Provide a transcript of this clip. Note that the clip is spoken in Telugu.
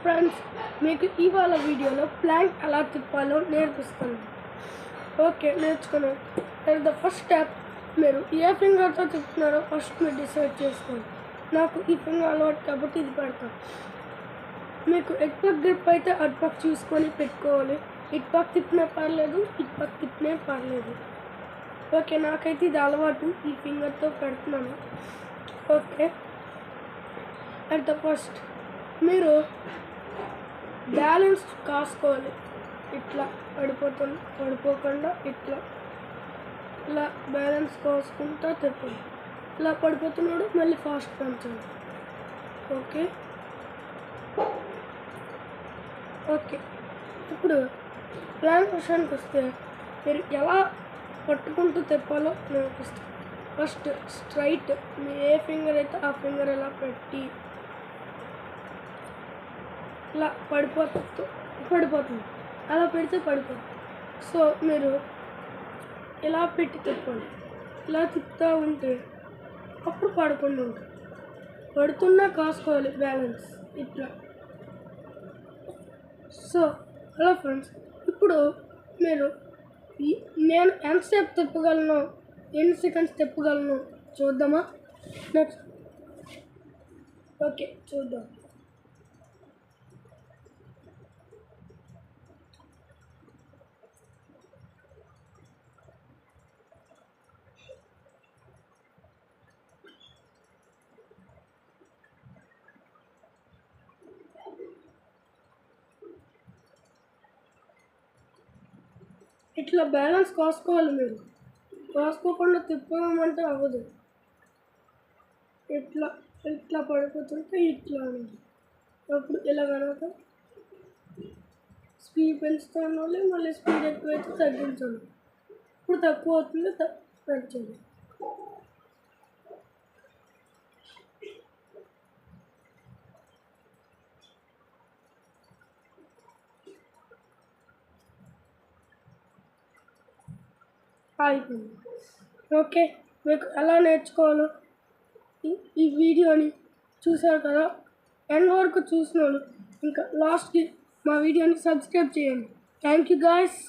ఫ్రెండ్స్, మీకు ఇవాళ వీడియోలో ప్లాంక్ ఎలా తిప్పాలో నేర్పిస్తాను. ఓకే, నేర్చుకున్నాను. ద ఫస్ట్ స్టెప్, మీరు ఏ ఫింగర్తో తిప్పుతున్నారో ఫస్ట్ మీరు డిసైడ్ చేసుకోండి. నాకు ఈ ఫింగర్ అలవాటు కాబట్టి ఇది పెడతాను. మీకు ఎటుపక్క గ్రిప్ అయితే అటుపక్క చూసుకొని పెట్టుకోవాలి. ఇటుపక్క తిప్పినా పర్లేదు, ఇటుపక్క తిప్పినా పర్లేదు. ఓకే, నాకైతే ఇది అలవాటు, ఈ ఫింగర్తో పెడుతున్నాను. ఓకే, అట్ ద ఫస్ట్ మీరు బ్యాలెన్స్ కాసుకోవాలి. ఇట్లా పడిపోకుండా ఇట్లా ఇలా బ్యాలెన్స్ కాసుకుంటా తిప్పండి. ఇలా పడిపోతున్నాడు, మళ్ళీ ఫాస్ట్ పెంచండి. ఓకే ఓకే ఇప్పుడు ప్లాన్ విషయానికి వస్తే మీరు ఎలా పట్టుకుంటూ తిప్పాలో నేర్పిస్తాను. ఫస్ట్ స్ట్రైట్, మీరు ఏ ఫింగర్ అయితే ఆ ఫింగర్ ఇలా పెట్టి ఇలా పడిపోతుంది, అలా పెడితే పడిపోతుంది. సో మీరు ఇలా పెట్టి తిప్పండి. ఇలా తిప్పుతూ ఉంటే అప్పుడు పడకుండా ఉంటుంది. పడుతున్నా కాసుకోవాలి బ్యాలెన్స్ ఇట్లా. సో హలో ఫ్రెండ్స్, ఇప్పుడు మీరు నేను ఎంతసేపు తిప్పగలను, ఎన్ని సెకండ్స్ తిప్పగలను చూద్దామా? నెక్స్ట్ ఓకే చూద్దాం. ఇట్లా బ్యాలెన్స్ కాసుకోవాలి. మీరు కాసుకోకుండా తిప్పమంటే అవ్వదు. ఇట్లా ఇట్లా పడిపోతుంటే ఇట్లా అనేది. అప్పుడు ఇలా కనుక స్పీడ్ పెంచుతాను, మళ్ళీ స్పీడ్ ఎక్కువైతే తగ్గించాలి. ఇప్పుడు తక్కువ అవుతుంది, పెంచాలి. అయిపోయింది. ఓకే, మీకు ఎలా నేర్చుకోవాలో ఈ వీడియోని చూసారు కదా. ఎండ్ వరకు చూసిన వాళ్ళు ఇంకా లాస్ట్కి మా వీడియోని సబ్స్క్రైబ్ చేయండి. Thank you guys.